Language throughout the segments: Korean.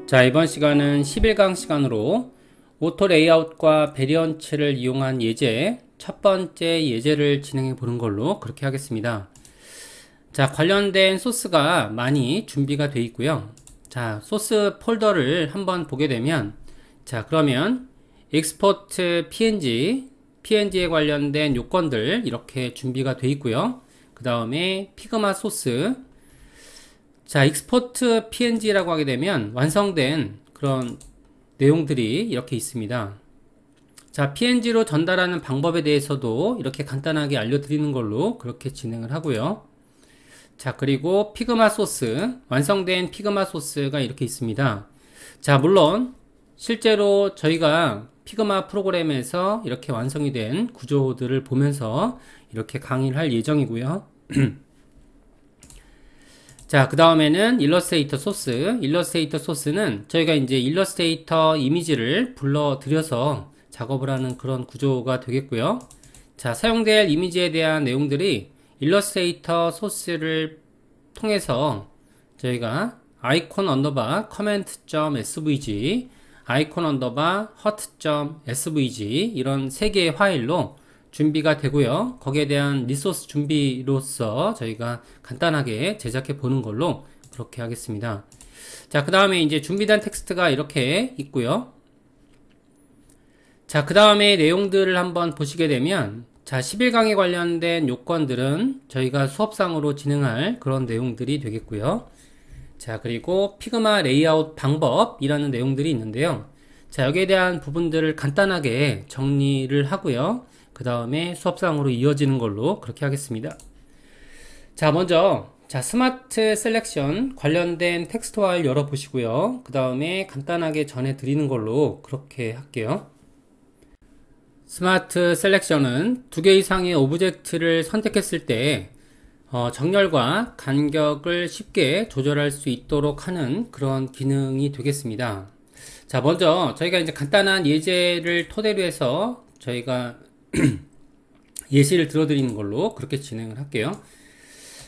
자, 이번 시간은 11강 시간으로 오토 레이아웃과 베리언츠를 이용한 예제 첫 번째 예제를 진행해 보는 걸로 그렇게 하겠습니다. 자, 관련된 소스가 많이 준비가 되어 있고요. 자, 소스 폴더를 한번 보게 되면, 자, 그러면 export PNG에 관련된 요건들 이렇게 준비가 되어 있고요. 그 다음에 피그마 소스. 자, 익스포트 PNG라고 하게 되면 완성된 그런 내용들이 이렇게 있습니다. 자, PNG로 전달하는 방법에 대해서도 이렇게 간단하게 알려드리는 걸로 그렇게 진행을 하고요. 자, 그리고 피그마 소스, 완성된 피그마 소스가 이렇게 있습니다. 자, 물론 실제로 저희가 피그마 프로그램에서 이렇게 완성이 된 구조들을 보면서 이렇게 강의를 할 예정이고요. 자, 그 다음에는 일러스트레이터 소스. 일러스트레이터 소스는 저희가 이제 일러스트레이터 이미지를 불러들여서 작업을 하는 그런 구조가 되겠고요. 자, 사용될 이미지에 대한 내용들이 일러스트레이터 소스를 통해서 저희가 아이콘 언더바 comment.svg, 아이콘 언더바 hut.svg 이런 세 개의 파일로 준비가 되고요. 거기에 대한 리소스 준비로서 저희가 간단하게 제작해 보는 걸로 그렇게 하겠습니다. 자, 그 다음에 이제 준비된 텍스트가 이렇게 있고요. 자, 그 다음에 내용들을 한번 보시게 되면, 자, 11강에 관련된 요건들은 저희가 수업상으로 진행할 그런 내용들이 되겠고요. 자, 그리고 피그마 레이아웃 방법이라는 내용들이 있는데요. 자, 여기에 대한 부분들을 간단하게 정리를 하고요. 그 다음에 수업상으로 이어지는 걸로 그렇게 하겠습니다. 자, 먼저 자, 스마트 셀렉션 관련된 텍스트 파일 열어보시고요. 그 다음에 간단하게 전해드리는 걸로 그렇게 할게요. 스마트 셀렉션은 두 개 이상의 오브젝트를 선택했을 때 정렬과 간격을 쉽게 조절할 수 있도록 하는 그런 기능이 되겠습니다. 자, 먼저 저희가 이제 간단한 예제를 토대로 해서 저희가 예시를 들어드리는 걸로 그렇게 진행을 할게요.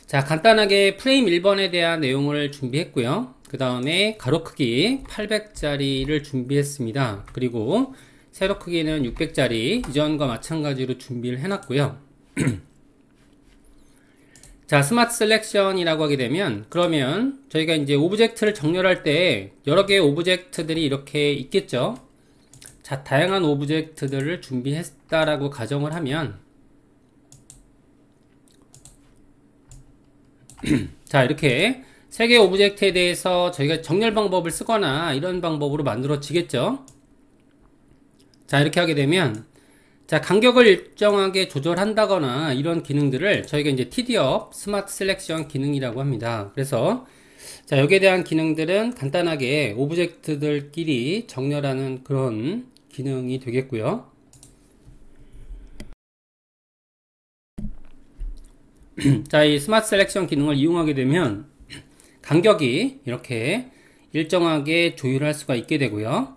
자, 간단하게 프레임 1번에 대한 내용을 준비했고요. 그 다음에 가로 크기 800짜리를 준비했습니다. 그리고 세로 크기는 600짜리 이전과 마찬가지로 준비를 해놨고요. 자, 스마트 셀렉션이라고 하게 되면, 그러면 저희가 이제 오브젝트를 정렬할 때 여러 개의 오브젝트들이 이렇게 있겠죠. 자, 다양한 오브젝트들을 준비했다라고 가정을 하면 자, 이렇게 세 개의 오브젝트에 대해서 저희가 정렬 방법을 쓰거나 이런 방법으로 만들어지겠죠. 자, 이렇게 하게 되면 자, 간격을 일정하게 조절한다거나 이런 기능들을 저희가 이제 TD업 스마트 셀렉션 기능이라고 합니다. 그래서 자, 여기에 대한 기능들은 간단하게 오브젝트들끼리 정렬하는 그런 기능이 되겠고요. 자, 이 스마트 셀렉션 기능을 이용하게 되면 간격이 이렇게 일정하게 조율할 수가 있게 되고요.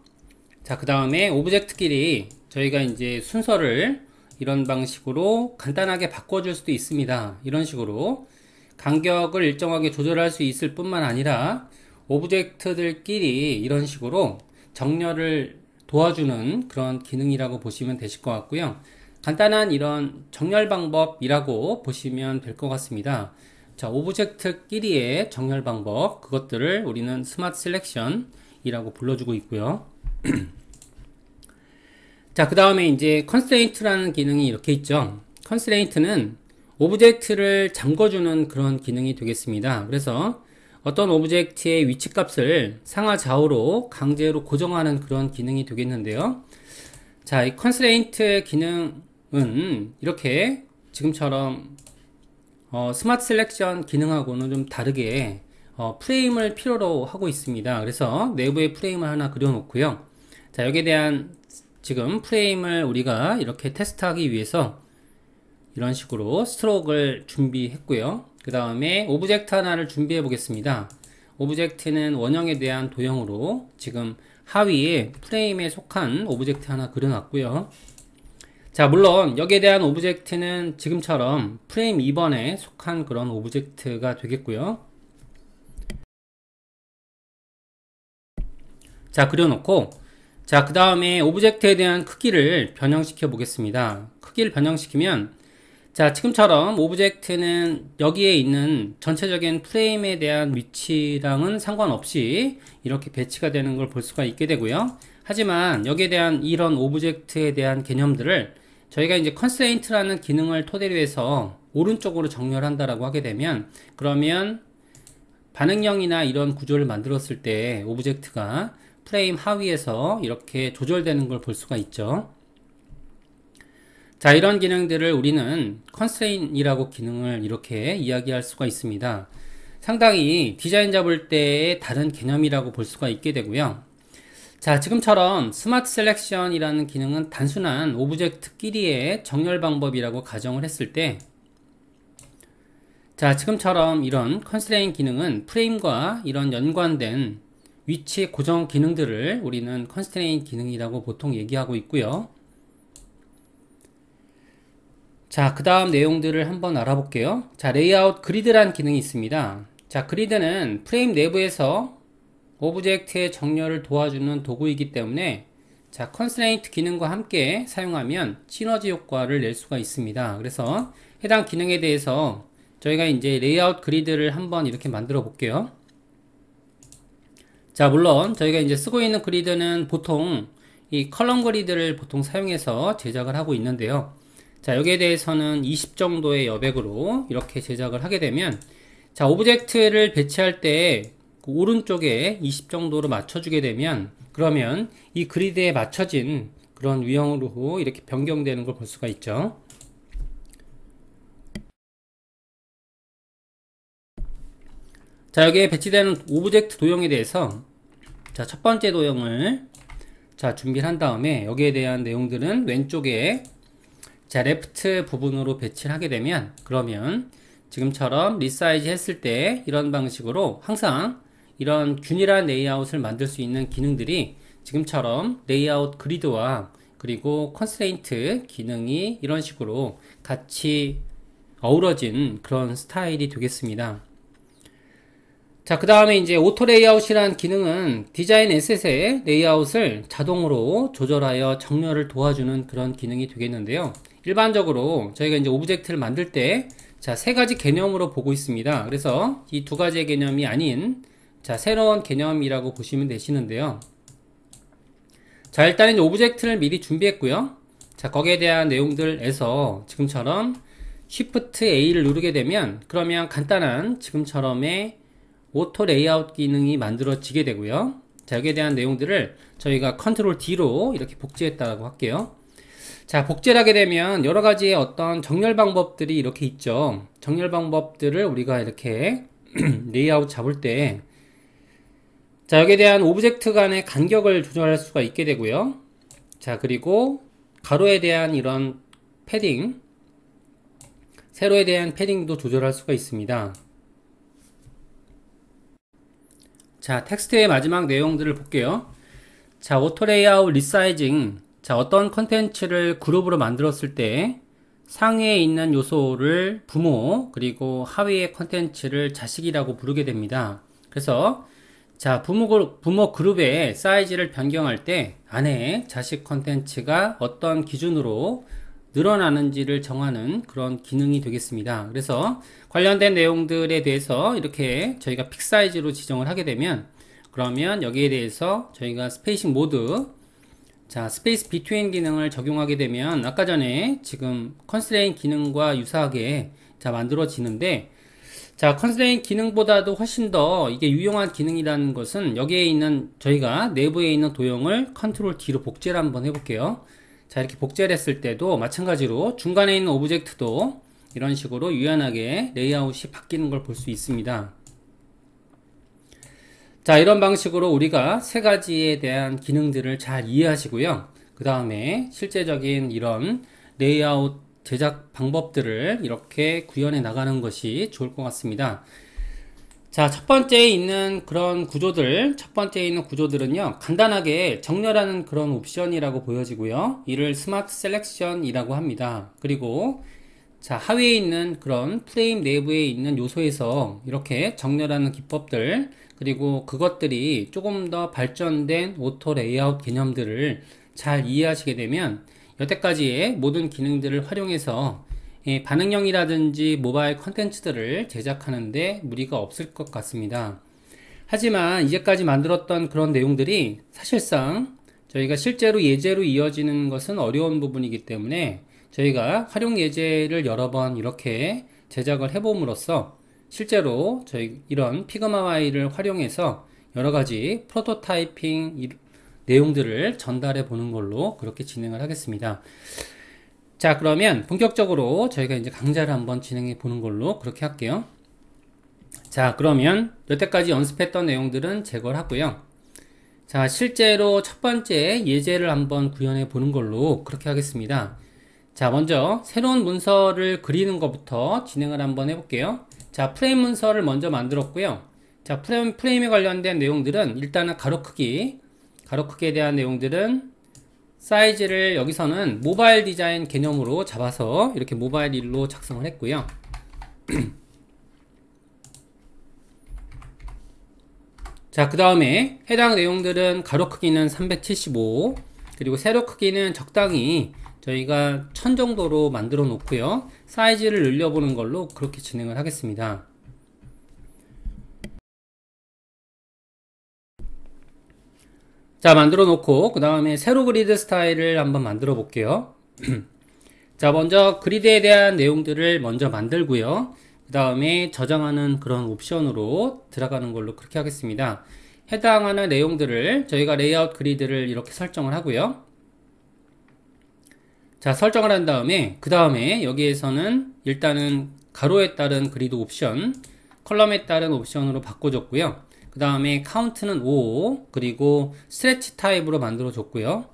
자, 그 다음에 오브젝트끼리 저희가 이제 순서를 이런 방식으로 간단하게 바꿔줄 수도 있습니다. 이런 식으로 간격을 일정하게 조절할 수 있을 뿐만 아니라 오브젝트들끼리 이런 식으로 정렬을 도와주는 그런 기능이라고 보시면 되실 것 같고요. 간단한 이런 정렬 방법이라고 보시면 될 것 같습니다. 자, 오브젝트끼리의 정렬 방법, 그것들을 우리는 스마트 셀렉션이라고 불러주고 있고요. 자, 그 다음에 이제 constraint라는 기능이 이렇게 있죠. constraint는 오브젝트를 잠궈주는 그런 기능이 되겠습니다. 그래서 어떤 오브젝트의 위치값을 상하 좌우로 강제로 고정하는 그런 기능이 되겠는데요. 자, 이 constraint 기능은 이렇게 지금처럼 스마트 셀렉션 기능하고는 좀 다르게 프레임을 필요로 하고 있습니다. 그래서 내부에 프레임을 하나 그려놓고요. 자, 여기에 대한 지금 프레임을 우리가 이렇게 테스트하기 위해서 이런 식으로 스트로크를 준비했고요. 그 다음에 오브젝트 하나를 준비해 보겠습니다. 오브젝트는 원형에 대한 도형으로 지금 하위에 프레임에 속한 오브젝트 하나 그려놨고요. 자, 물론 여기에 대한 오브젝트는 지금처럼 프레임 2번에 속한 그런 오브젝트가 되겠고요. 자, 그려놓고, 자, 그 다음에 오브젝트에 대한 크기를 변형시켜 보겠습니다. 크기를 변형시키면, 자, 지금처럼 오브젝트는 여기에 있는 전체적인 프레임에 대한 위치랑은 상관없이 이렇게 배치가 되는 걸 볼 수가 있게 되고요. 하지만 여기에 대한 이런 오브젝트에 대한 개념들을 저희가 이제 컨스트레인트라는 기능을 토대로 해서 오른쪽으로 정렬한다라고 하게 되면, 그러면 반응형이나 이런 구조를 만들었을 때 오브젝트가 프레임 하위에서 이렇게 조절되는 걸 볼 수가 있죠. 자, 이런 기능들을 우리는 컨스트레인이라고 기능을 이렇게 이야기할 수가 있습니다. 상당히 디자인 잡을 때의 다른 개념이라고 볼 수가 있게 되고요. 자, 지금처럼 스마트 셀렉션이라는 기능은 단순한 오브젝트끼리의 정렬 방법이라고 가정을 했을 때, 자, 지금처럼 이런 컨스트레인 기능은 프레임과 이런 연관된 위치 고정 기능들을 우리는 컨스트레인 기능이라고 보통 얘기하고 있고요. 자, 그 다음 내용들을 한번 알아볼게요. 자, 레이아웃 그리드란 기능이 있습니다. 자, 그리드는 프레임 내부에서 오브젝트의 정렬을 도와주는 도구이기 때문에, 자, 컨스트레인트 기능과 함께 사용하면 시너지 효과를 낼 수가 있습니다. 그래서 해당 기능에 대해서 저희가 이제 레이아웃 그리드를 한번 이렇게 만들어 볼게요. 자, 물론 저희가 이제 쓰고 있는 그리드는 보통 이 컬럼 그리드를 보통 사용해서 제작을 하고 있는데요. 자, 여기에 대해서는 20 정도의 여백으로 이렇게 제작을 하게 되면, 자, 오브젝트를 배치할 때 그 오른쪽에 20 정도로 맞춰주게 되면, 그러면 이 그리드에 맞춰진 그런 유형으로 이렇게 변경되는 걸 볼 수가 있죠. 자, 여기에 배치되는 오브젝트 도형에 대해서, 자, 첫 번째 도형을 자, 준비를 한 다음에 여기에 대한 내용들은 왼쪽에, 자, 레프트 부분으로 배치를 하게 되면, 그러면 지금처럼 리사이즈 했을 때 이런 방식으로 항상 이런 균일한 레이아웃을 만들 수 있는 기능들이 지금처럼 레이아웃 그리드와 그리고 컨스트레인트 기능이 이런 식으로 같이 어우러진 그런 스타일이 되겠습니다. 자, 그 다음에 이제 오토 레이아웃이라는 기능은 디자인 에셋의 레이아웃을 자동으로 조절하여 정렬을 도와주는 그런 기능이 되겠는데요. 일반적으로 저희가 이제 오브젝트를 만들 때, 자, 세 가지 개념으로 보고 있습니다. 그래서 이 두 가지의 개념이 아닌, 자, 새로운 개념이라고 보시면 되시는데요. 자, 일단 이제 오브젝트를 미리 준비했고요. 자, 거기에 대한 내용들에서 지금처럼 Shift A를 누르게 되면, 그러면 간단한 지금처럼의 오토 레이아웃 기능이 만들어지게 되고요. 자, 여기에 대한 내용들을 저희가 컨트롤 D로 이렇게 복제했다고 할게요. 자, 복제를 하게 되면 여러 가지의 어떤 정렬 방법들이 이렇게 있죠. 정렬 방법들을 우리가 이렇게 레이아웃 잡을 때, 자, 여기에 대한 오브젝트 간의 간격을 조절할 수가 있게 되고요. 자, 그리고 가로에 대한 이런 패딩, 세로에 대한 패딩도 조절할 수가 있습니다. 자, 텍스트의 마지막 내용들을 볼게요. 자, 오토 레이아웃 리사이징. 자, 어떤 컨텐츠를 그룹으로 만들었을 때 상위에 있는 요소를 부모, 그리고 하위의 컨텐츠를 자식이라고 부르게 됩니다. 그래서 자, 부모 그룹의 사이즈를 변경할 때 안에 자식 컨텐츠가 어떤 기준으로 늘어나는지를 정하는 그런 기능이 되겠습니다. 그래서 관련된 내용들에 대해서 이렇게 저희가 픽 사이즈로 지정을 하게 되면, 그러면 여기에 대해서 저희가 스페이싱 모드, 자, 스페이스 비트윈 기능을 적용하게 되면 아까 전에 지금 컨스트레인 기능과 유사하게 자, 만들어지는데, 자, 컨스트레인 기능보다도 훨씬 더 이게 유용한 기능이라는 것은 여기에 있는 저희가 내부에 있는 도형을 컨트롤 D로 복제를 한번 해볼게요. 자, 이렇게 복제를 했을 때도 마찬가지로 중간에 있는 오브젝트도 이런 식으로 유연하게 레이아웃이 바뀌는 걸 볼 수 있습니다. 자, 이런 방식으로 우리가 세 가지에 대한 기능들을 잘 이해하시고요. 그 다음에 실제적인 이런 레이아웃 제작 방법들을 이렇게 구현해 나가는 것이 좋을 것 같습니다. 자, 첫 번째에 있는 그런 구조들, 첫 번째에 있는 구조들은요, 간단하게 정렬하는 그런 옵션이라고 보여지고요. 이를 스마트 셀렉션이라고 합니다. 그리고 자, 하위에 있는 그런 프레임 내부에 있는 요소에서 이렇게 정렬하는 기법들, 그리고 그것들이 조금 더 발전된 오토 레이아웃 개념들을 잘 이해하시게 되면 여태까지의 모든 기능들을 활용해서 반응형이라든지 모바일 컨텐츠들을 제작하는데 무리가 없을 것 같습니다. 하지만 이제까지 만들었던 그런 내용들이 사실상 저희가 실제로 예제로 이어지는 것은 어려운 부분이기 때문에 저희가 활용 예제를 여러 번 이렇게 제작을 해봄으로써 실제로 저희 이런 피그마 Y를 활용해서 여러 가지 프로토타이핑 내용들을 전달해 보는 걸로 그렇게 진행을 하겠습니다. 자, 그러면 본격적으로 저희가 이제 강좌를 한번 진행해 보는 걸로 그렇게 할게요. 자, 그러면 여태까지 연습했던 내용들은 제거를 하고요. 자, 실제로 첫 번째 예제를 한번 구현해 보는 걸로 그렇게 하겠습니다. 자, 먼저 새로운 문서를 그리는 것부터 진행을 한번 해볼게요. 자, 프레임 문서를 먼저 만들었고요. 자, 프레임에 관련된 내용들은 일단은 가로 크기에 대한 내용들은 사이즈를 여기서는 모바일 디자인 개념으로 잡아서 이렇게 모바일 1로 작성을 했고요. 자, 그 다음에 해당 내용들은 가로 크기는 375, 그리고 세로 크기는 적당히 저희가 1000 정도로 만들어 놓고요. 사이즈를 늘려보는 걸로 그렇게 진행을 하겠습니다. 자, 만들어 놓고 그 다음에 세로 그리드 스타일을 한번 만들어 볼게요. 자, 먼저 그리드에 대한 내용들을 먼저 만들고요. 그 다음에 저장하는 그런 옵션으로 들어가는 걸로 그렇게 하겠습니다. 해당하는 내용들을 저희가 레이아웃 그리드를 이렇게 설정을 하고요. 자, 설정을 한 다음에 그 다음에 여기에서는 일단은 가로에 따른 그리드 옵션, 컬럼에 따른 옵션으로 바꿔줬고요. 그 다음에 카운트는 5, 그리고 스트레치 타입으로 만들어 줬고요.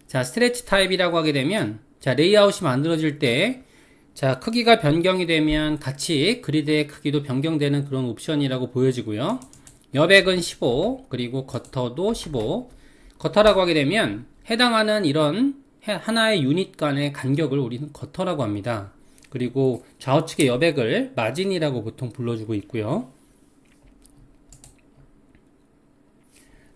자, 스트레치 타입이라고 하게 되면 자, 레이아웃이 만들어질 때 자, 크기가 변경이 되면 같이 그리드의 크기도 변경되는 그런 옵션이라고 보여지고요. 여백은 15, 그리고 거터도 15. 거터라고 하게 되면 해당하는 이런 하나의 유닛 간의 간격을 우리는 거터라고 합니다. 그리고 좌우측의 여백을 마진이라고 보통 불러주고 있고요.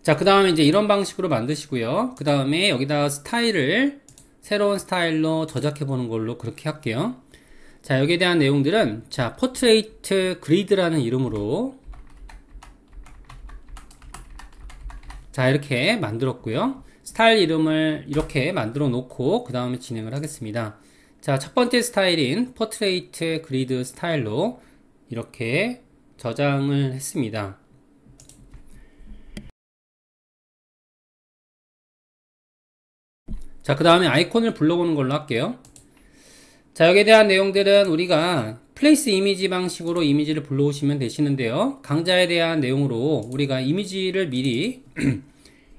자, 그 다음에 이제 이런 방식으로 만드시고요. 그 다음에 여기다가 스타일을 새로운 스타일로 저작해 보는 걸로 그렇게 할게요. 자, 여기에 대한 내용들은 자, 포트레이트 그리드라는 이름으로 자, 이렇게 만들었고요. 스타일 이름을 이렇게 만들어 놓고 그 다음에 진행을 하겠습니다. 자, 첫 번째 스타일인 포트레이트 그리드 스타일로 이렇게 저장을 했습니다. 자, 그 다음에 아이콘을 불러보는 걸로 할게요. 자, 여기에 대한 내용들은 우리가 플레이스 이미지 방식으로 이미지를 불러오시면 되시는데요. 강좌에 대한 내용으로 우리가 이미지를 미리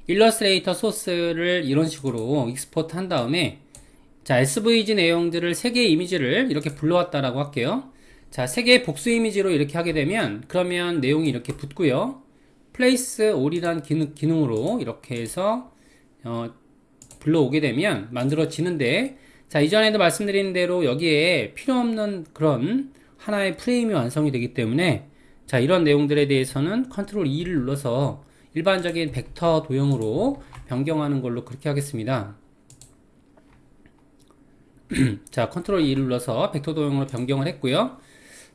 일러스트레이터 소스를 이런 식으로 익스포트 한 다음에 자, SVG 내용들을 3개의 이미지를 이렇게 불러왔다라고 할게요. 자, 3개의 복수 이미지로 이렇게 하게 되면 그러면 내용이 이렇게 붙고요. 플레이스 올이란 기능으로 이렇게 해서 불러오게 되면 만들어지는데 자, 이전에도 말씀드린 대로 여기에 필요 없는 그런 하나의 프레임이 완성이 되기 때문에 자, 이런 내용들에 대해서는 컨트롤 E를 눌러서 일반적인 벡터 도형으로 변경하는 걸로 그렇게 하겠습니다. 자, 컨트롤 E를 눌러서 벡터 도형으로 변경을 했고요.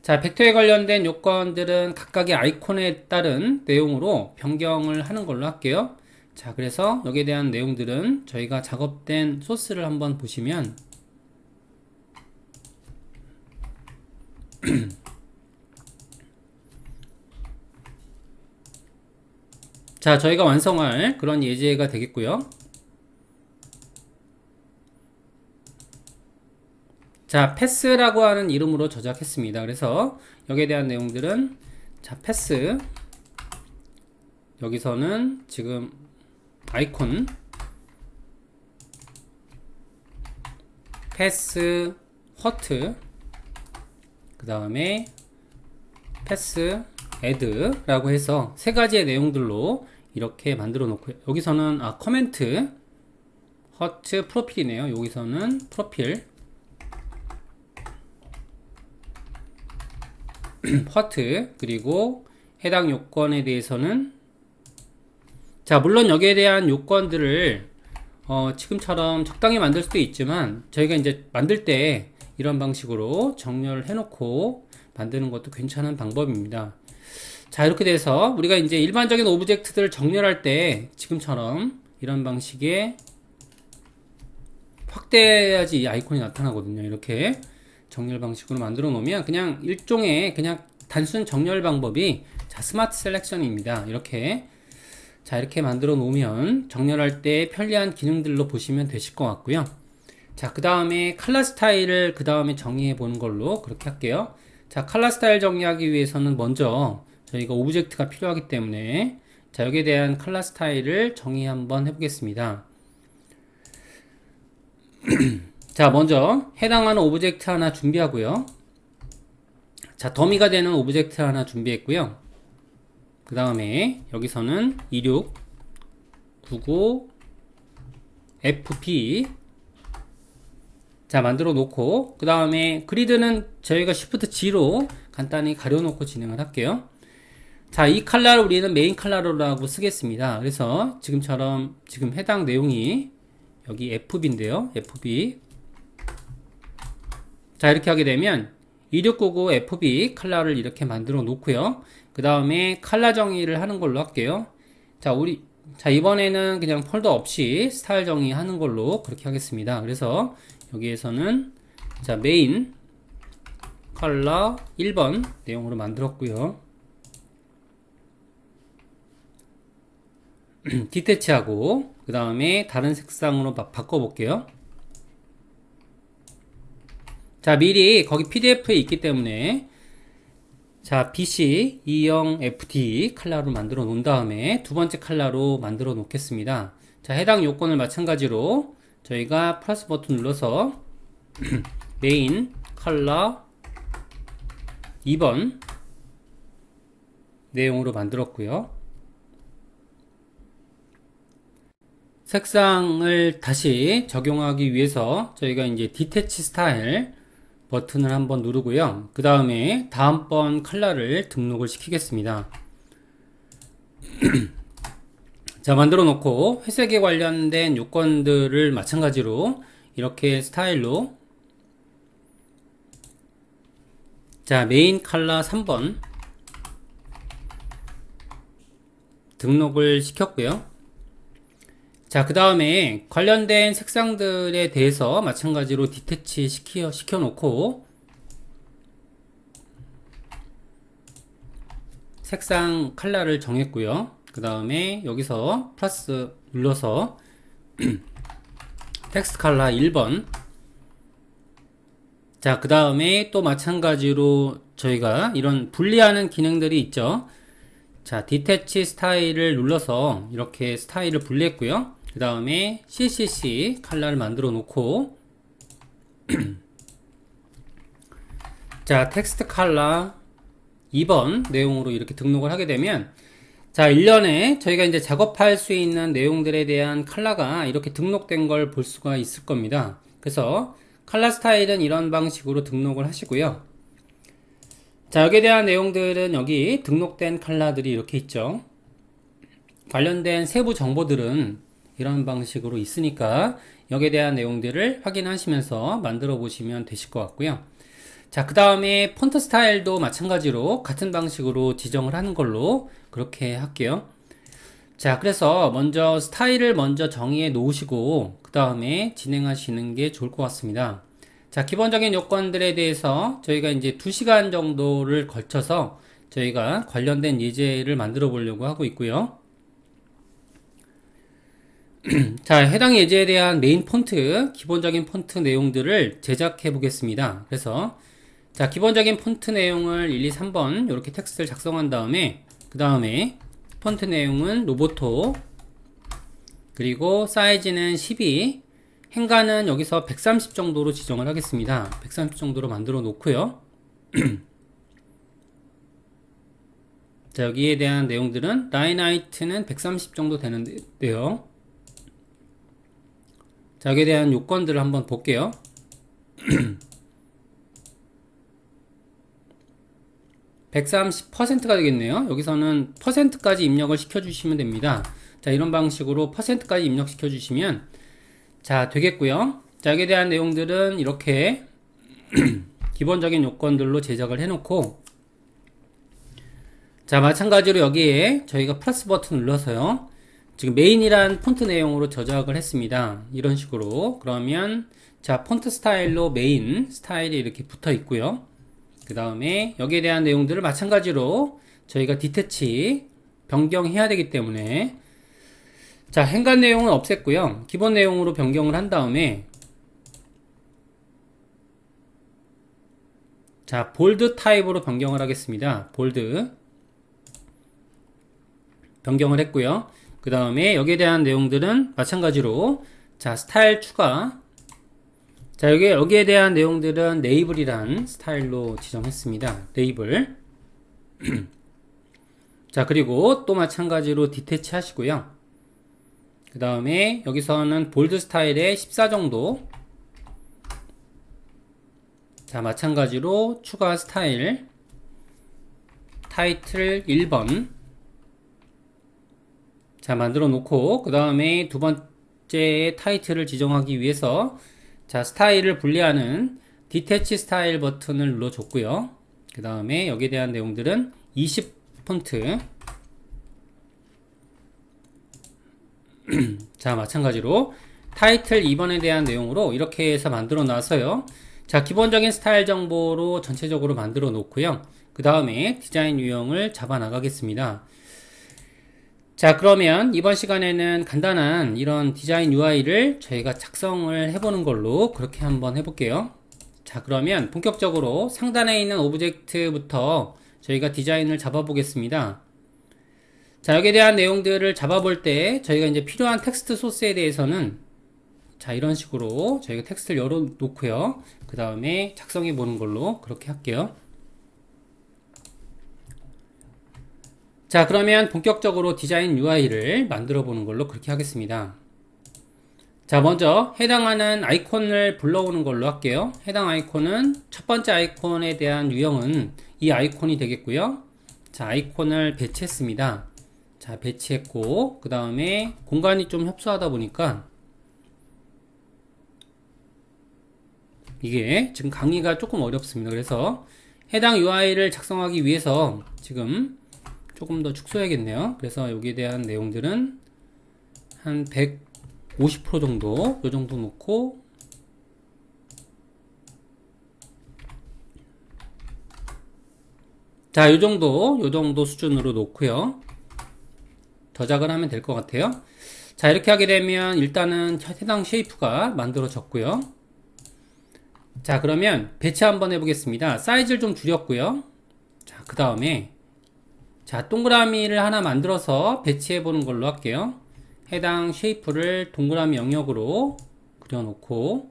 자, 벡터에 관련된 요건들은 각각의 아이콘에 따른 내용으로 변경을 하는 걸로 할게요. 자, 그래서 여기에 대한 내용들은 저희가 작업된 소스를 한번 보시면 자, 저희가 완성할 그런 예제가 되겠고요. 자, 패스라고 하는 이름으로 저작했습니다. 그래서 여기에 대한 내용들은 자, 패스 여기서는 지금 아이콘 패스 허트 그 다음에 패스 애드 라고 해서 3가지의 내용들로 이렇게 만들어 놓고 여기서는 커멘트 허트 프로필이네요. 여기서는 프로필 퍼트, 그리고 해당 요건에 대해서는, 자, 물론 여기에 대한 요건들을 지금처럼 적당히 만들 수도 있지만 저희가 이제 만들 때 이런 방식으로 정렬을 해놓고 만드는 것도 괜찮은 방법입니다. 자, 이렇게 돼서 우리가 이제 일반적인 오브젝트들을 정렬할 때 지금처럼 이런 방식의 확대해야지 이 아이콘이 나타나거든요. 이렇게 정렬 방식으로 만들어 놓으면 그냥 일종의 그냥 단순 정렬 방법이, 자, 스마트 셀렉션입니다. 이렇게, 자, 이렇게 만들어 놓으면 정렬할 때 편리한 기능들로 보시면 되실 것 같고요. 자, 그 다음에 컬러 스타일을 그 다음에 정의해 보는 걸로 그렇게 할게요. 자, 컬러 스타일 정의하기 위해서는 먼저 저희가 오브젝트가 필요하기 때문에, 자, 여기에 대한 컬러 스타일을 정의 한번 해보겠습니다. 자, 먼저 해당하는 오브젝트 하나 준비하고요. 자, 더미가 되는 오브젝트 하나 준비했고요. 그 다음에 여기서는 2699fp, 자, 만들어 놓고, 그 다음에 그리드는 저희가 Shift G로 간단히 가려놓고 진행을 할게요. 자, 이 컬러를 우리는 메인 컬러라고 쓰겠습니다. 그래서 지금처럼 지금 해당 내용이 여기 FB인데요. FB. 자, 이렇게 하게 되면 2699FB 컬러를 이렇게 만들어 놓고요. 그 다음에 컬러 정의를 하는 걸로 할게요. 자, 이번에는 그냥 폴더 없이 스타일 정의하는 걸로 그렇게 하겠습니다. 그래서 여기에서는, 자, 메인 컬러 1번 내용으로 만들었고요. 디태치하고 그 다음에 다른 색상으로 바꿔볼게요. 자, 미리 거기 PDF에 있기 때문에, 자, BC20FD 컬러로 만들어 놓은 다음에 두 번째 컬러로 만들어 놓겠습니다. 자, 해당 요건을 마찬가지로 저희가 플러스 버튼 눌러서 메인 컬러 2번 내용으로 만들었고요. 색상을 다시 적용하기 위해서 저희가 이제 디태치 스타일 버튼을 한번 누르고요. 그 다음에 다음번 컬러를 등록을 시키겠습니다. 자, 만들어 놓고 회색에 관련된 요건들을 마찬가지로 이렇게 스타일로, 자, 메인 컬러 3번 등록을 시켰고요. 자, 그 다음에 관련된 색상들에 대해서 마찬가지로 디태치 시켜 놓고 색상 컬러를 정했고요. 그 다음에 여기서 플러스 눌러서 텍스트 컬러 1번, 자, 그 다음에 또 마찬가지로 저희가 이런 분리하는 기능들이 있죠. 자, 디태치 스타일을 눌러서 이렇게 스타일을 분리했고요. 그 다음에 CCC 컬러를 만들어 놓고 자, 텍스트 컬러 2번 내용으로 이렇게 등록을 하게 되면, 자, 1년에 저희가 이제 작업할 수 있는 내용들에 대한 컬러가 이렇게 등록된 걸 볼 수가 있을 겁니다. 그래서 컬러 스타일은 이런 방식으로 등록을 하시고요. 자, 여기에 대한 내용들은 여기 등록된 컬러들이 이렇게 있죠. 관련된 세부 정보들은 이런 방식으로 있으니까 여기에 대한 내용들을 확인하시면서 만들어 보시면 되실 것 같고요. 자, 그 다음에 폰트 스타일도 마찬가지로 같은 방식으로 지정을 하는 걸로 그렇게 할게요. 자, 그래서 먼저 스타일을 먼저 정의해 놓으시고 그 다음에 진행하시는 게 좋을 것 같습니다. 자, 기본적인 요건들에 대해서 저희가 이제 2시간 정도를 걸쳐서 저희가 관련된 예제를 만들어 보려고 하고 있고요. 자, 해당 예제에 대한 메인 폰트, 기본적인 폰트 내용들을 제작해 보겠습니다. 그래서, 자, 기본적인 폰트 내용을 1, 2, 3번 이렇게 텍스트를 작성한 다음에 그 다음에 폰트 내용은 로보토, 그리고 사이즈는 12, 행가는 여기서 130 정도로 지정을 하겠습니다. 130 정도로 만들어 놓고요. 자, 여기에 대한 내용들은 라인 하이트는 130 정도 되는데요. 자, 여기에 대한 요건들을 한번 볼게요. 130%가 되겠네요. 여기서는 퍼센트까지 입력을 시켜주시면 됩니다. 자, 이런 방식으로 퍼센트까지 입력시켜 주시면 자, 되겠고요. 자, 여기에 대한 내용들은 이렇게 기본적인 요건들로 제작을 해놓고, 자, 마찬가지로 여기에 저희가 플러스 버튼 눌러서요, 지금 메인이란 폰트 내용으로 저작을 했습니다. 이런 식으로. 그러면 자, 폰트 스타일로 메인 스타일이 이렇게 붙어 있고요. 그 다음에 여기에 대한 내용들을 마찬가지로 저희가 디태치 변경해야 되기 때문에, 자, 행간 내용은 없앴고요. 기본 내용으로 변경을 한 다음에, 자, 볼드 타입으로 변경을 하겠습니다. 볼드 변경을 했고요. 그 다음에 여기에 대한 내용들은 마찬가지로, 자, 스타일 추가. 자, 여기에 대한 내용들은 레이블이란 스타일로 지정했습니다. 레이블. 자, 그리고 또 마찬가지로 디태치 하시고요. 그 다음에 여기서는 볼드 스타일의 14 정도. 자, 마찬가지로 추가 스타일 타이틀 1번 자, 만들어 놓고, 그 다음에 두 번째 타이틀을 지정하기 위해서, 자, 스타일을 분리하는 디태치 스타일 버튼을 눌러줬고요. 그 다음에 여기에 대한 내용들은 20 폰트. 자, 마찬가지로 타이틀 2번에 대한 내용으로 이렇게 해서 만들어 놔서요. 자, 기본적인 스타일 정보로 전체적으로 만들어 놓고요. 그 다음에 디자인 유형을 잡아 나가겠습니다. 자, 그러면 이번 시간에는 간단한 이런 디자인 UI를 저희가 작성을 해보는 걸로 그렇게 한번 해볼게요. 자, 그러면 본격적으로 상단에 있는 오브젝트부터 저희가 디자인을 잡아보겠습니다. 자, 여기에 대한 내용들을 잡아볼 때 저희가 이제 필요한 텍스트 소스에 대해서는, 자, 이런 식으로 저희가 텍스트를 열어놓고요. 그 다음에 작성해 보는 걸로 그렇게 할게요. 자, 그러면 본격적으로 디자인 UI를 만들어 보는 걸로 그렇게 하겠습니다. 자, 먼저 해당하는 아이콘을 불러오는 걸로 할게요. 해당 아이콘은 첫 번째 아이콘에 대한 유형은 이 아이콘이 되겠고요. 자, 아이콘을 배치했습니다. 자, 배치했고, 그 다음에 공간이 좀 협소하다 보니까 이게 지금 강의가 조금 어렵습니다. 그래서 해당 UI를 작성하기 위해서 지금 조금 더 축소해야겠네요. 그래서 여기에 대한 내용들은 한 150% 정도, 요 정도 놓고, 자, 요 정도 수준으로 놓고요. 저작을 하면 될 것 같아요. 자, 이렇게 하게 되면 일단은 해당 쉐이프가 만들어졌고요. 자, 그러면 배치 한번 해보겠습니다. 사이즈를 좀 줄였고요. 자, 그 다음에 자, 동그라미를 하나 만들어서 배치해 보는 걸로 할게요. 해당 쉐이프를 동그라미 영역으로 그려놓고,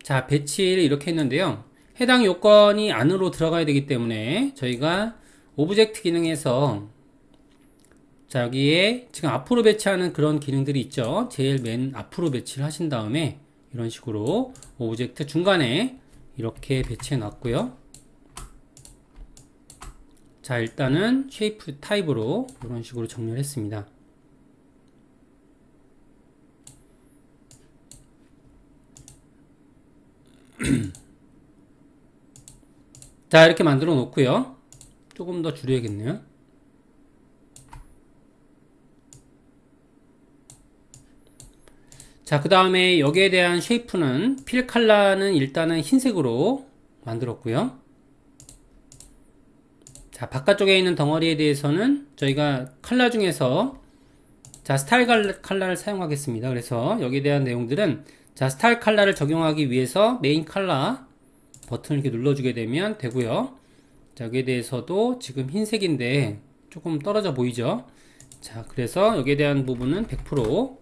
자, 배치를 이렇게 했는데요. 해당 요건이 안으로 들어가야 되기 때문에 저희가 오브젝트 기능에서, 자, 여기에 지금 앞으로 배치하는 그런 기능들이 있죠. 제일 맨 앞으로 배치를 하신 다음에 이런 식으로 오브젝트 중간에 이렇게 배치해 놨고요. 자, 일단은 쉐이프 타입으로 이런 식으로 정렬 했습니다. 자, 이렇게 만들어 놓고요. 조금 더 줄여야겠네요. 자, 그 다음에 여기에 대한 쉐이프는 필 컬러는 일단은 흰색으로 만들었고요. 자, 바깥쪽에 있는 덩어리에 대해서는 저희가 컬러 중에서, 자, 스타일 컬러를 사용하겠습니다. 그래서 여기에 대한 내용들은, 자, 스타일 컬러를 적용하기 위해서 메인 컬러 버튼을 이렇게 눌러주게 되면 되고요. 자, 여기에 대해서도 지금 흰색인데 조금 떨어져 보이죠? 자, 그래서 여기에 대한 부분은 100%.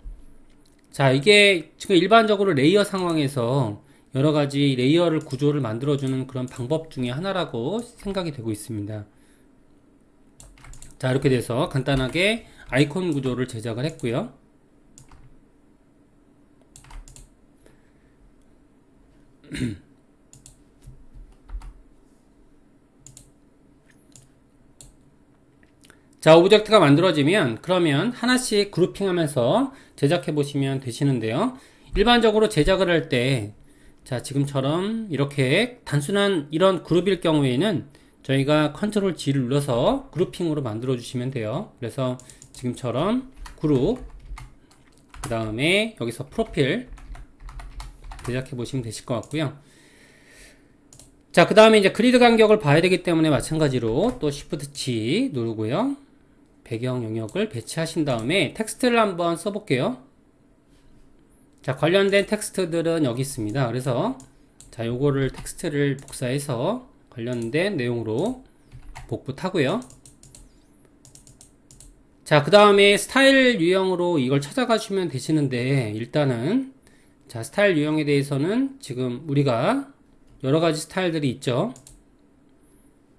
자, 이게 지금 일반적으로 레이어 상황에서 여러가지 레이어를 구조를 만들어주는 그런 방법 중에 하나라고 생각이 되고 있습니다. 자, 이렇게 돼서 간단하게 아이콘 구조를 제작을 했고요. 자, 오브젝트가 만들어지면 그러면 하나씩 그룹핑하면서 제작해 보시면 되시는데요. 일반적으로 제작을 할 때, 자, 지금처럼 이렇게 단순한 이런 그룹일 경우에는 저희가 컨트롤 G를 눌러서 그룹핑으로 만들어 주시면 돼요. 그래서 지금처럼 그룹, 그 다음에 여기서 프로필 제작해 보시면 되실 것 같고요. 자, 그 다음에 이제 그리드 간격을 봐야 되기 때문에 마찬가지로 또 Shift G 누르고요. 배경 영역을 배치하신 다음에 텍스트를 한번 써볼게요. 자, 관련된 텍스트들은 여기 있습니다. 그래서 자, 요거를 텍스트를 복사해서 관련된 내용으로 복붙하고요. 자, 그 다음에 스타일 유형으로 이걸 찾아가 주시면 되시는데, 일단은 자, 스타일 유형에 대해서는 지금 우리가 여러가지 스타일들이 있죠.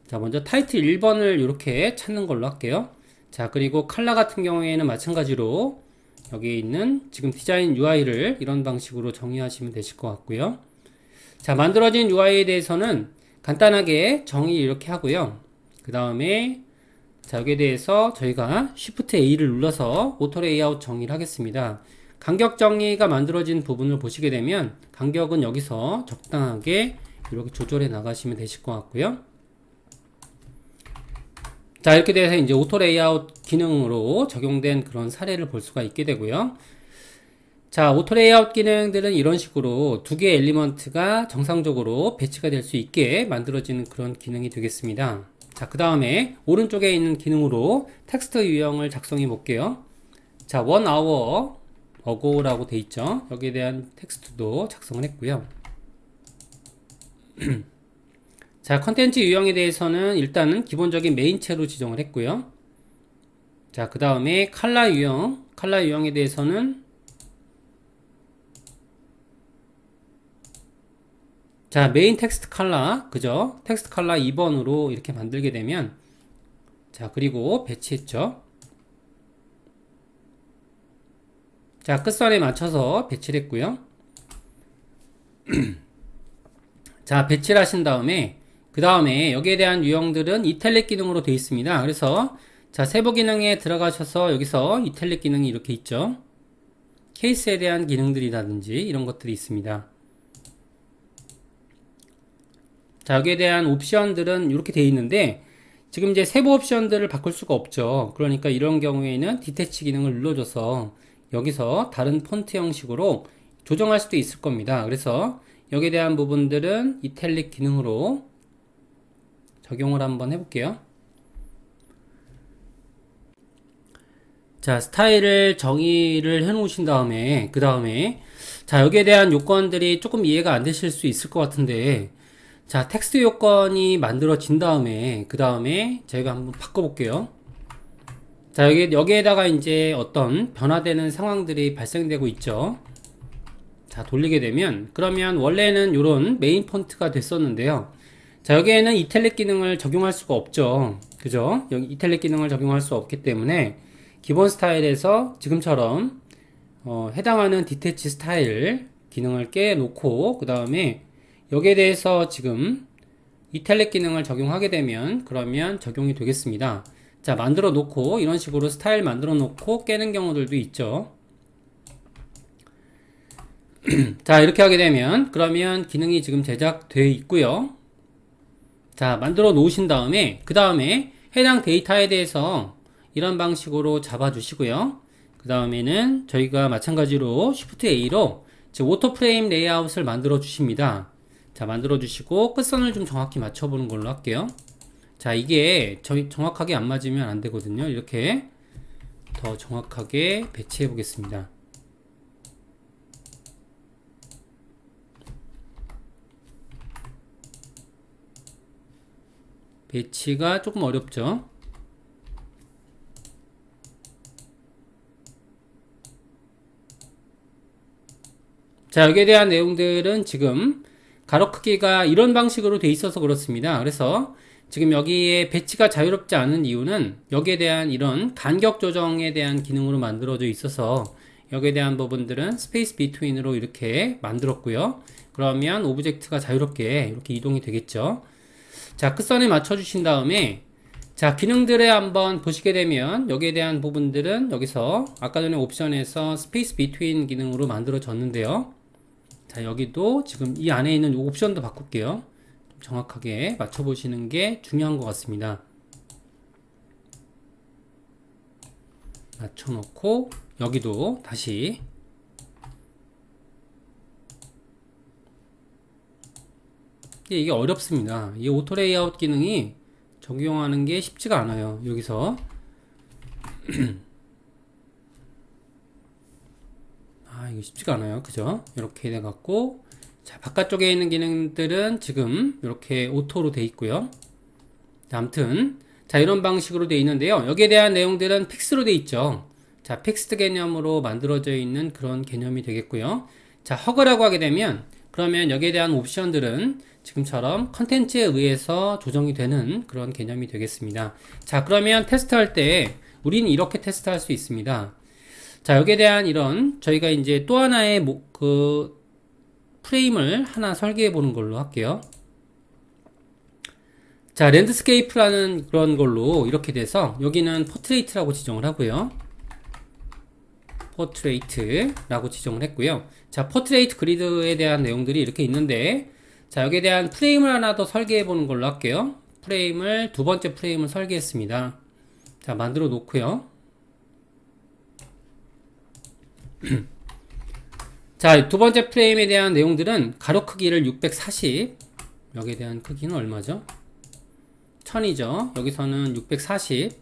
자, 먼저 타이틀 1번을 이렇게 찾는 걸로 할게요. 자, 그리고 컬러 같은 경우에는 마찬가지로 여기 있는 지금 디자인 UI를 이런 방식으로 정의하시면 되실 것 같고요. 자, 만들어진 UI에 대해서는 간단하게 정의 이렇게 하고요. 그 다음에 자, 여기에 대해서 저희가 Shift A를 눌러서 오토 레이아웃 정의를 하겠습니다. 간격 정의가 만들어진 부분을 보시게 되면 간격은 여기서 적당하게 이렇게 조절해 나가시면 되실 것 같고요. 자, 이렇게 돼서 이제 오토 레이아웃 기능으로 적용된 그런 사례를 볼 수가 있게 되고요. 자, 오토 레이아웃 기능들은 이런 식으로 두 개의 엘리먼트가 정상적으로 배치가 될 수 있게 만들어지는 그런 기능이 되겠습니다. 자, 그 다음에 오른쪽에 있는 기능으로 텍스트 유형을 작성해 볼게요. 자, 1hour ago라고 돼 있죠. 여기에 대한 텍스트도 작성을 했고요. 자, 컨텐츠 유형에 대해서는 일단은 기본적인 메인체로 지정을 했고요. 자, 그 다음에 컬러 유형에 대해서는 자, 메인 텍스트 컬러, 그죠? 텍스트 컬러 2번으로 이렇게 만들게 되면 자, 그리고 배치했죠. 자, 끝선에 맞춰서 배치를 했고요. 자, 배치를 하신 다음에 그 다음에 여기에 대한 유형들은 이탈릭 기능으로 되어 있습니다. 그래서 자, 세부 기능에 들어가셔서 여기서 이탈릭 기능이 이렇게 있죠. 케이스에 대한 기능들이라든지 이런 것들이 있습니다. 자, 여기에 대한 옵션들은 이렇게 되어 있는데 지금 이제 세부 옵션들을 바꿀 수가 없죠. 그러니까 이런 경우에는 디태치 기능을 눌러줘서 여기서 다른 폰트 형식으로 조정할 수도 있을 겁니다. 그래서 여기에 대한 부분들은 이탈릭 기능으로 적용을 한번 해볼게요. 자, 스타일을 정의를 해 놓으신 다음에 그 다음에 자, 여기에 대한 요건들이 조금 이해가 안 되실 수 있을 것 같은데 자, 텍스트 요건이 만들어진 다음에 그 다음에 저희가 한번 바꿔볼게요. 자, 여기에다가 이제 어떤 변화되는 상황들이 발생되고 있죠. 자, 돌리게 되면 그러면 원래는 이런 메인 폰트가 됐었는데요. 자, 여기에는 이탈릭 기능을 적용할 수가 없죠. 그죠? 여기 이탈릭 기능을 적용할 수 없기 때문에 기본 스타일에서 지금처럼 해당하는 디태치 스타일 기능을 깨놓고 그 다음에 여기에 대해서 지금 이탈릭 기능을 적용하게 되면 그러면 적용이 되겠습니다. 자, 만들어 놓고 이런 식으로 스타일 만들어 놓고 깨는 경우들도 있죠. 자, 이렇게 하게 되면 그러면 기능이 지금 제작되어 있고요. 자, 만들어 놓으신 다음에 그 다음에 해당 데이터에 대해서 이런 방식으로 잡아 주시고요. 그 다음에는 저희가 마찬가지로 Shift A로 오토 프레임 레이아웃을 만들어 주십니다. 자, 만들어 주시고 끝선을 좀 정확히 맞춰 보는 걸로 할게요. 자, 이게 정확하게 안 맞으면 안 되거든요. 이렇게 더 정확하게 배치해 보겠습니다. 배치가 조금 어렵죠. 자, 여기에 대한 내용들은 지금 가로 크기가 이런 방식으로 돼 있어서 그렇습니다. 그래서 지금 여기에 배치가 자유롭지 않은 이유는 여기에 대한 이런 간격 조정에 대한 기능으로 만들어져 있어서 여기에 대한 부분들은 스페이스 비트윈으로 이렇게 만들었고요. 그러면 오브젝트가 자유롭게 이렇게 이동이 되겠죠. 자, 끝선에 맞춰 주신 다음에 자, 기능들에 한번 보시게 되면 여기에 대한 부분들은 여기서 아까 전에 옵션에서 스페이스 비트윈 기능으로 만들어졌는데요. 자, 여기도 지금 이 안에 있는 이 옵션도 바꿀게요. 좀 정확하게 맞춰 보시는 게 중요한 것 같습니다. 맞춰 놓고 여기도 다시 이게 어렵습니다. 이 오토 레이아웃 기능이 적용하는 게 쉽지가 않아요. 여기서 이거 쉽지가 않아요. 그죠? 이렇게 돼 갖고 자, 바깥쪽에 있는 기능들은 지금 이렇게 오토로 돼 있고요. 자, 아무튼 자, 이런 방식으로 돼 있는데요. 여기에 대한 내용들은 픽스로 돼 있죠. 자, 픽스드 개념으로 만들어져 있는 그런 개념이 되겠고요. 자, 허그라고 하게 되면 그러면 여기에 대한 옵션들은 지금처럼 컨텐츠에 의해서 조정이 되는 그런 개념이 되겠습니다. 자, 그러면 테스트할 때 우리는 이렇게 테스트할 수 있습니다. 자, 여기에 대한 이런 저희가 이제 또 하나의 그 프레임을 하나 설계해 보는 걸로 할게요. 자, 랜드스케이프라는 그런 걸로 이렇게 돼서 여기는 포트레이트라고 지정을 하고요. 포트레이트라고 지정을 했고요. 자, 포트레이트 그리드에 대한 내용들이 이렇게 있는데 자, 여기에 대한 프레임을 하나 더 설계해 보는 걸로 할게요. 프레임을 두 번째 프레임을 설계했습니다. 자, 만들어 놓고요. 자, 두 번째 프레임에 대한 내용들은 가로 크기를 640, 여기에 대한 크기는 얼마죠? 1000이죠. 여기서는 640.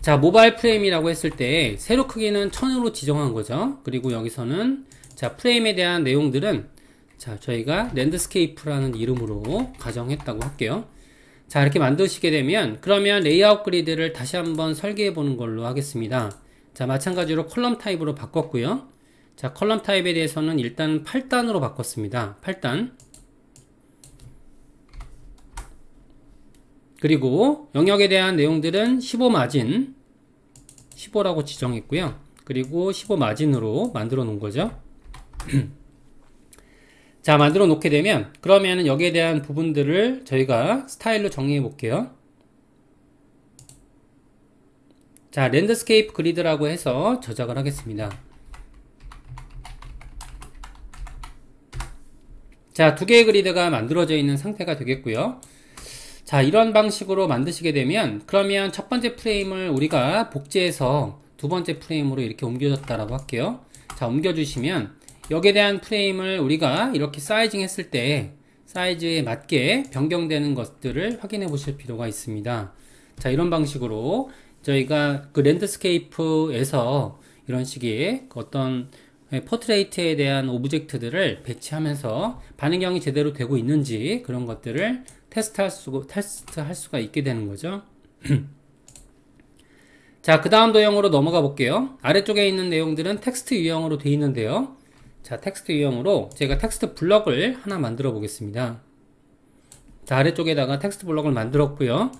자, 모바일 프레임이라고 했을 때 세로 크기는 1000으로 지정한 거죠. 그리고 여기서는 자, 프레임에 대한 내용들은 자, 저희가 랜드스케이프라는 이름으로 가정했다고 할게요. 자, 이렇게 만드시게 되면 그러면 레이아웃 그리드를 다시 한번 설계해 보는 걸로 하겠습니다. 자, 마찬가지로 컬럼 타입으로 바꿨고요. 자, 컬럼 타입에 대해서는 일단 8단으로 바꿨습니다. 8단. 그리고 영역에 대한 내용들은 15 마진 15라고 지정했고요. 그리고 15 마진으로 만들어 놓은 거죠. 자, 만들어 놓게 되면 그러면은 여기에 대한 부분들을 저희가 스타일로 정리해 볼게요. 자, 랜드스케이프 그리드라고 해서 저장을 하겠습니다. 자, 두 개의 그리드가 만들어져 있는 상태가 되겠고요. 자, 이런 방식으로 만드시게 되면 그러면 첫 번째 프레임을 우리가 복제해서 두 번째 프레임으로 이렇게 옮겨줬다라고 할게요. 자, 옮겨주시면 여기에 대한 프레임을 우리가 이렇게 사이징 했을 때 사이즈에 맞게 변경되는 것들을 확인해 보실 필요가 있습니다. 자, 이런 방식으로 저희가 그 랜드스케이프에서 이런 식의 어떤 포트레이트에 대한 오브젝트들을 배치하면서 반응형이 제대로 되고 있는지 그런 것들을 테스트할 수가 있게 되는 거죠. 자, 그 다음 도형으로 넘어가 볼게요. 아래쪽에 있는 내용들은 텍스트 유형으로 되어 있는데요. 자, 텍스트 유형으로 제가 텍스트 블럭을 하나 만들어 보겠습니다. 자, 아래쪽에다가 텍스트 블럭을 만들었고요.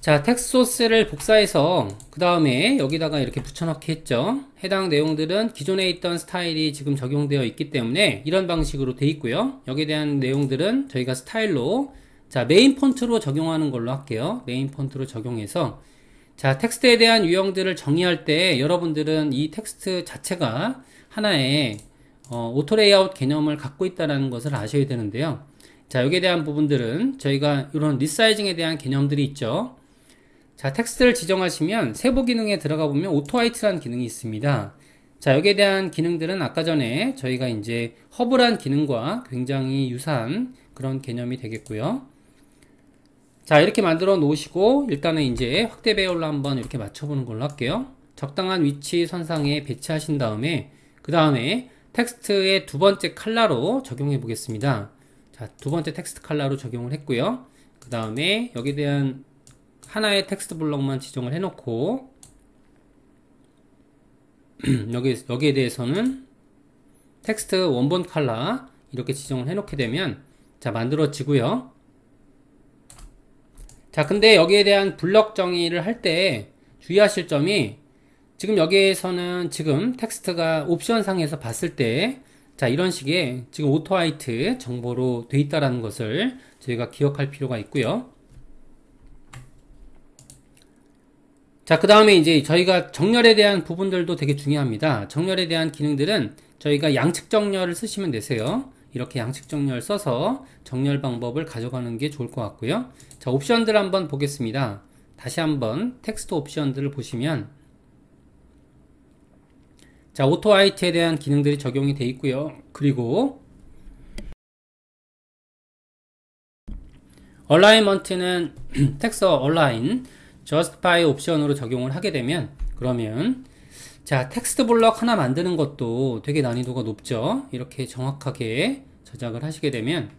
자, 텍스트 소스를 복사해서 그 다음에 여기다가 이렇게 붙여넣기 했죠. 해당 내용들은 기존에 있던 스타일이 지금 적용되어 있기 때문에 이런 방식으로 되어 있고요. 여기에 대한 내용들은 저희가 스타일로 자, 메인 폰트로 적용하는 걸로 할게요. 메인 폰트로 적용해서 자, 텍스트에 대한 유형들을 정의할 때 여러분들은 이 텍스트 자체가 하나의 오토 레이아웃 개념을 갖고 있다는 것을 아셔야 되는데요. 자, 여기에 대한 부분들은 저희가 이런 리사이징에 대한 개념들이 있죠. 자, 텍스트를 지정하시면 세부 기능에 들어가 보면 오토 화이트라는 기능이 있습니다. 자, 여기에 대한 기능들은 아까 전에 저희가 이제 허브란 기능과 굉장히 유사한 그런 개념이 되겠고요. 자, 이렇게 만들어 놓으시고 일단은 이제 확대 배열로 한번 이렇게 맞춰보는 걸로 할게요. 적당한 위치 선상에 배치하신 다음에 그 다음에 텍스트의 두 번째 컬러로 적용해 보겠습니다. 자, 두 번째 텍스트 컬러로 적용을 했고요. 그 다음에 여기에 대한 하나의 텍스트 블럭만 지정을 해놓고 여기에 대해서는 텍스트 원본 컬러 이렇게 지정을 해놓게 되면 자, 만들어지고요. 자, 근데 여기에 대한 블럭 정의를 할 때 주의하실 점이 지금 여기에서는 지금 텍스트가 옵션 상에서 봤을 때, 자, 이런 식의 지금 오토 화이트 정보로 돼 있다라는 것을 저희가 기억할 필요가 있고요. 자, 그 다음에 이제 저희가 정렬에 대한 부분들도 되게 중요합니다. 정렬에 대한 기능들은 저희가 양측 정렬을 쓰시면 되세요. 이렇게 양측 정렬 써서 정렬 방법을 가져가는 게 좋을 것 같고요. 자, 옵션들 한번 보겠습니다. 다시 한번 텍스트 옵션들을 보시면, 자, 오토 화이트에 대한 기능들이 적용이 되어 있고요. 그리고 얼라이먼트는 텍스트 얼라인 justify 옵션으로 적용을 하게 되면, 그러면 자, 텍스트 블럭 하나 만드는 것도 되게 난이도가 높죠. 이렇게 정확하게 저장을 하시게 되면,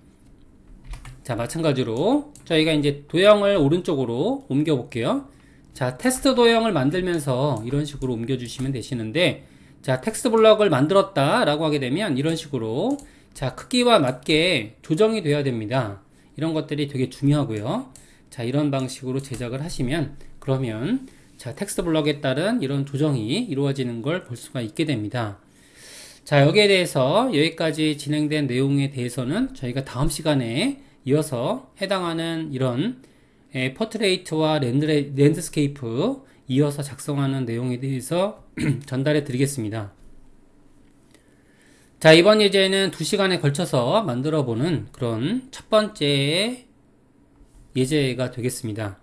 자, 마찬가지로 저희가 이제 도형을 오른쪽으로 옮겨 볼게요. 자, 테스트 도형을 만들면서 이런 식으로 옮겨 주시면 되시는데, 자, 텍스트 블럭을 만들었다 라고 하게 되면 이런 식으로, 자, 크기와 맞게 조정이 돼야 됩니다. 이런 것들이 되게 중요하고요. 자, 이런 방식으로 제작을 하시면, 그러면 자, 텍스트 블럭에 따른 이런 조정이 이루어지는 걸 볼 수가 있게 됩니다. 자, 여기에 대해서 여기까지 진행된 내용에 대해서는 저희가 다음 시간에 이어서 해당하는 이런 포트레이트와 랜드스케이프 이어서 작성하는 내용에 대해서 전달해 드리겠습니다. 자, 이번 예제는 2시간에 걸쳐서 만들어 보는 그런 첫 번째 예제가 되겠습니다.